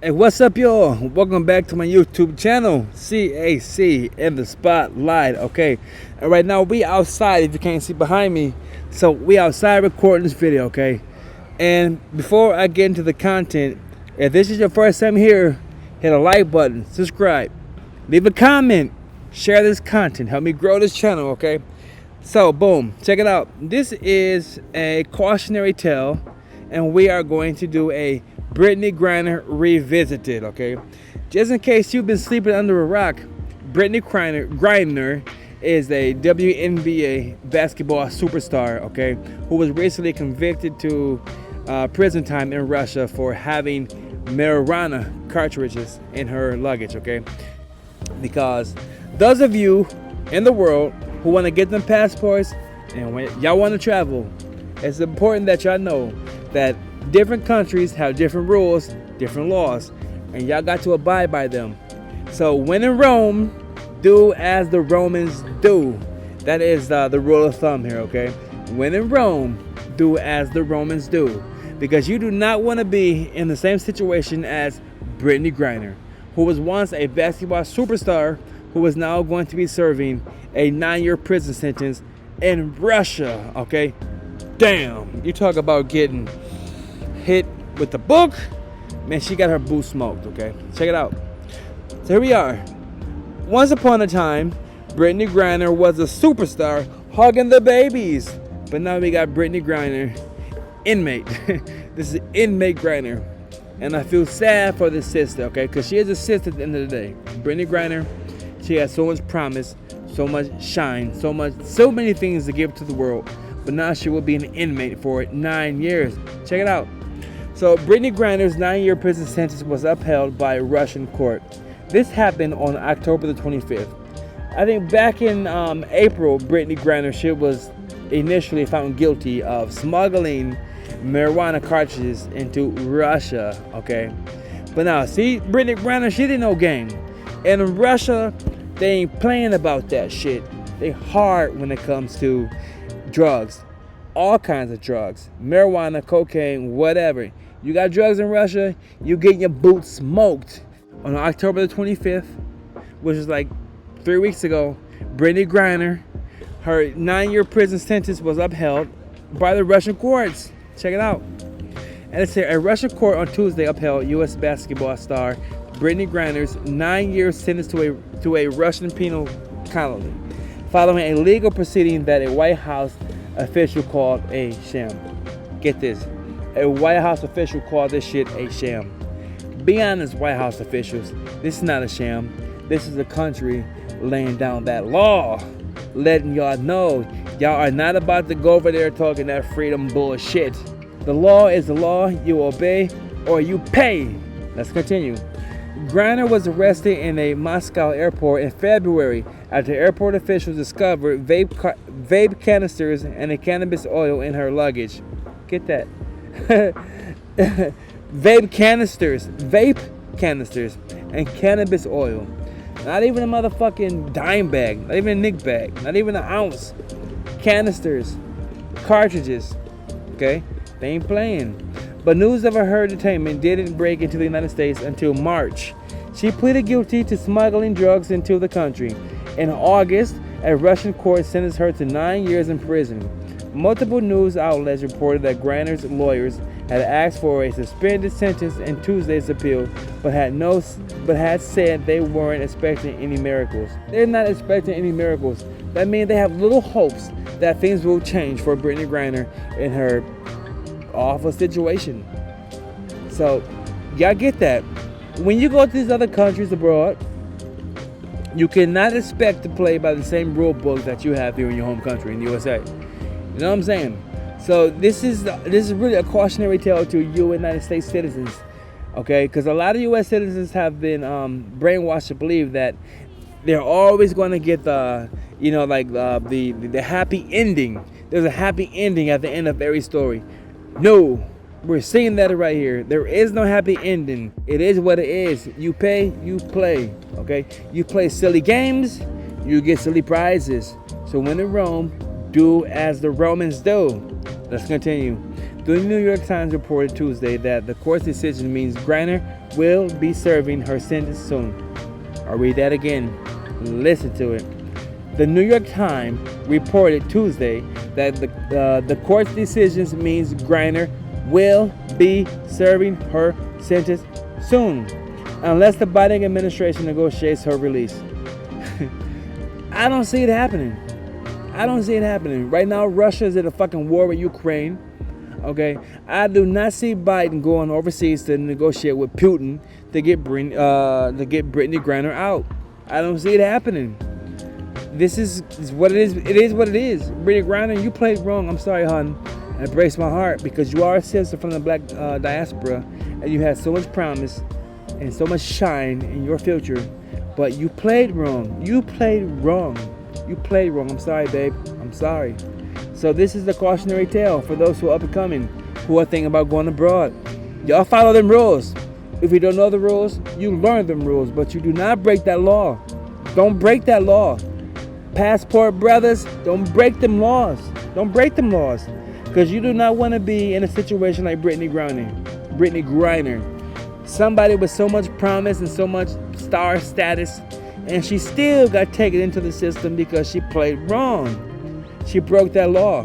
Hey, what's up, y'all? Welcome back to my YouTube channel, CAC in the Spotlight. Okay, and right now we outside. If you can't see behind me, so we outside recording this video. Okay, and before I get into the content, if this is your first time here, hit a like button, subscribe, leave a comment, share this content, help me grow this channel. Okay, so boom, check it out. This is a cautionary tale, and we are going to do a Brittney Griner revisited. Okay, just in case you've been sleeping under a rock, Brittney Griner is a WNBA basketball superstar, okay, who was recently convicted to prison time in Russia for having marijuana cartridges in her luggage. Okay, because those of you in the world who want to get them passports and when y'all want to travel, it's important that y'all know that different countries have different rules, different laws, and y'all got to abide by them. So when in Rome, do as the Romans do. That is the rule of thumb here, okay? When in Rome, do as the Romans do. Because you do not want to be in the same situation as Brittney Griner, who was once a basketball superstar, who is now going to be serving a 9-year prison sentence in Russia, okay? Damn, you talk about getting hit with the book, man, she got her boot smoked. Okay, check it out. So here we are. Once upon a time, Brittney Griner was a superstar hugging the babies, but now we got Brittney Griner, inmate. This is inmate Griner, and I feel sad for this sister, okay, because she is a sister at the end of the day. Brittney Griner, she has so much promise, so much shine, so many things to give to the world, but now she will be an inmate for 9 years. Check it out. So Brittney Griner's 9-year prison sentence was upheld by a Russian court. This happened on October the 25th. I think back in April, Brittney Griner, she was initially found guilty of smuggling marijuana cartridges into Russia, okay? But now, see, Brittney Griner, she didn't know game. And in Russia, they ain't playing about that shit. They hard when it comes to drugs. All kinds of drugs. Marijuana, cocaine, whatever. You got drugs in Russia, you get your boots smoked. On October the 25th, which is like 3 weeks ago, Brittney Griner, her 9-year prison sentence was upheld by the Russian courts. Check it out. And it said a Russian court on Tuesday upheld U.S. basketball star Brittney Griner's 9-year sentence to a Russian penal colony, following a legal proceeding that a White House official called a sham. Get this. A White House official called this shit a sham. Be honest, White House officials. This is not a sham. This is a country laying down that law, letting y'all know y'all are not about to go over there talking that freedom bullshit. The law is the law. You obey or you pay. Let's continue. Griner was arrested in a Moscow airport in February after airport officials discovered vape canisters and a cannabis oil in her luggage. Get that. vape canisters and cannabis oil. Not even a motherfucking dime bag, not even a nick bag, not even an ounce. Canisters, cartridges, okay? They ain't playing. But news of her detainment didn't break into the United States until March. She pleaded guilty to smuggling drugs into the country. In August, a Russian court sentenced her to 9 years in prison. Multiple news outlets reported that Griner's lawyers had asked for a suspended sentence in Tuesday's appeal, but had said they weren't expecting any miracles. They're not expecting any miracles. That means they have little hopes that things will change for Brittney Griner in her awful situation. So, y'all get that. When you go to these other countries abroad, you cannot expect to play by the same rule book that you have here in your home country, in the USA. You know what I'm saying? So this is really a cautionary tale to you United States citizens, okay? Because a lot of U.S. citizens have been brainwashed to believe that they're always going to get the happy ending. There's a happy ending at the end of every story. No, we're seeing that right here. There is no happy ending. It is what it is. You pay, you play, okay? You play silly games, you get silly prizes. So when in Rome, do as the Romans do. Let's continue. The New York Times reported Tuesday that the court's decision means Griner will be serving her sentence soon. I'll read that again. Listen to it. The New York Times reported Tuesday that the court's decision means Griner will be serving her sentence soon, unless the Biden administration negotiates her release. I don't see it happening. I don't see it happening. Right now, Russia is at a fucking war with Ukraine. Okay, I do not see Biden going overseas to negotiate with Putin to get Brittney Griner out. I don't see it happening. This is what it is. It is what it is. Brittney Griner, you played wrong. I'm sorry, hon. And it breaks my heart because you are a sister from the black diaspora, and you had so much promise and so much shine in your future, but you played wrong. You played wrong. You played wrong. I'm sorry, babe. I'm sorry. So this is the cautionary tale for those who are up and coming, who are thinking about going abroad. Y'all follow them rules. If you don't know the rules, you learn them rules, but you do not break that law. Don't break that law. Passport brothers, don't break them laws. Don't break them laws. Because you do not want to be in a situation like Brittney Griner. Somebody with so much promise and so much star status, and she still got taken into the system because she played wrong. She broke that law.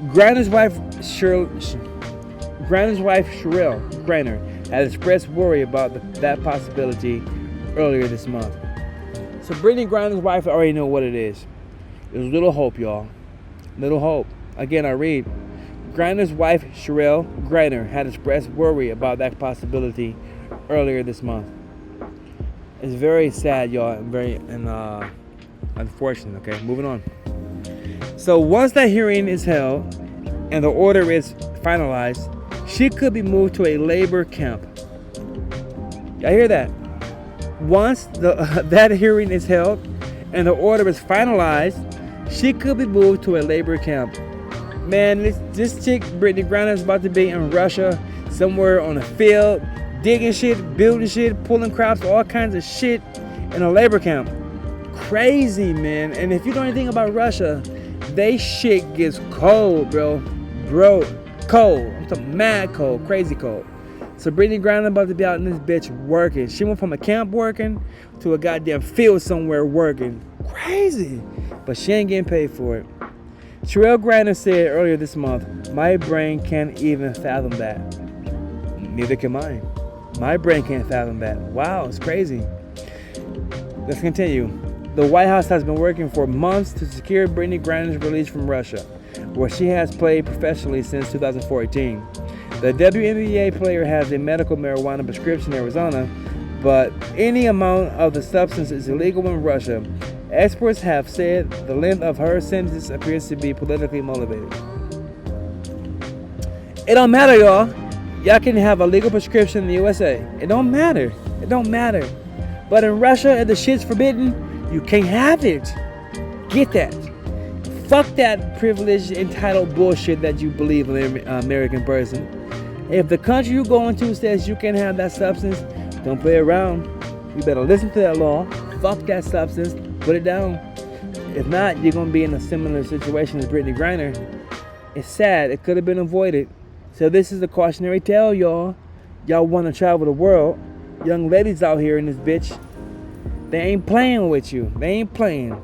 Griner's wife, Cheryl Griner, had expressed worry about that possibility earlier this month. So Brittney Griner's wife already know what it is. There's little hope, y'all. Little hope. Again, I read. Griner's wife, Cheryl Griner, had expressed worry about that possibility earlier this month. It's very sad, y'all, and very unfortunate. Okay, moving on. So once that hearing is held and the order is finalized, she could be moved to a labor camp. Y'all hear that? Once that hearing is held and the order is finalized, she could be moved to a labor camp. Man, this chick, Brittney Griner, is about to be in Russia, somewhere on a field, digging shit, building shit, pulling crops, all kinds of shit in a labor camp. Crazy, man. And if you know anything about Russia, they shit gets cold, bro. Cold. I'm talking mad cold, crazy cold. So Brittney Griner about to be out in this bitch working. She went from a camp working to a goddamn field somewhere working. Crazy. But she ain't getting paid for it. Cheryl Griner said earlier this month, "My brain can't even fathom that." Neither can mine. My brain can't fathom that. Wow, it's crazy. Let's continue. The White House has been working for months to secure Brittney Griner's release from Russia, where she has played professionally since 2014. The WNBA player has a medical marijuana prescription in Arizona, but any amount of the substance is illegal in Russia. Experts have said the length of her sentence appears to be politically motivated. It don't matter, y'all. Y'all can have a legal prescription in the USA. It don't matter. It don't matter. But in Russia, if the shit's forbidden, you can't have it. Get that. Fuck that privileged, entitled bullshit that you believe in an American person. If the country you go into says you can't have that substance, don't play around. You better listen to that law. Fuck that substance. Put it down. If not, you're going to be in a similar situation as Brittney Griner. It's sad. It could have been avoided. So this is a cautionary tale, y'all. Y'all want to travel the world. Young ladies out here in this bitch, they ain't playing with you. They ain't playing.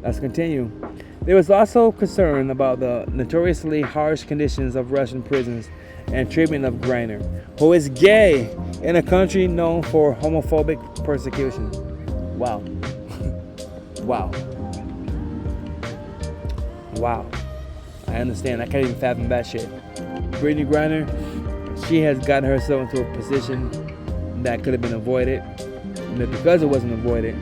Let's continue. There was also concern about the notoriously harsh conditions of Russian prisons and treatment of Griner, who is gay in a country known for homophobic persecution. Wow. Wow. Wow. I understand. I can't even fathom that shit. Brittney Griner, she has gotten herself into a position that could have been avoided. And because it wasn't avoided,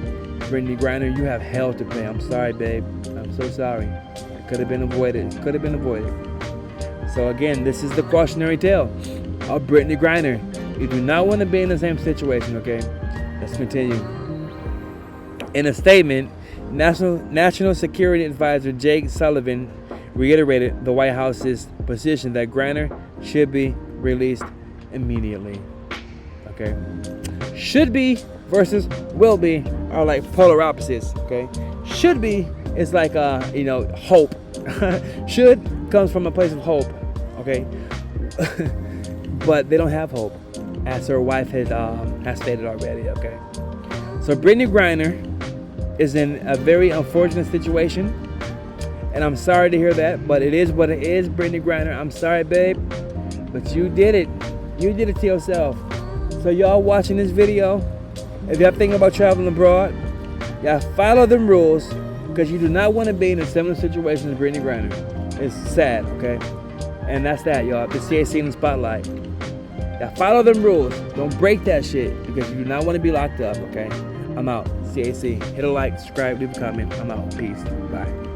Brittney Griner, you have hell to pay. I'm sorry, babe. I'm so sorry. It could have been avoided. It could have been avoided. So again, this is the cautionary tale of Brittney Griner. You do not want to be in the same situation, okay? Let's continue. In a statement, National Security Advisor Jake Sullivan reiterated the White House's position that Griner should be released immediately. Okay? Should be versus will be are like polar opposites. Okay? Should be is like hope. Should comes from a place of hope. Okay? but they don't have hope, as her wife has stated already. Okay, so Brittney Griner is in a very unfortunate situation, and I'm sorry to hear that, but it is what it is. Brittney Griner, I'm sorry, babe, but you did it. You did it to yourself. So y'all watching this video, if y'all thinking about traveling abroad, y'all follow them rules, because you do not want to be in a similar situation as Brittney Griner. It's sad, okay? And that's that, y'all. The CAC in the spotlight. Y'all follow them rules. Don't break that shit, because you do not want to be locked up, okay? I'm out. CAC. Hit a like, subscribe, leave a comment. I'm out. Peace. Bye.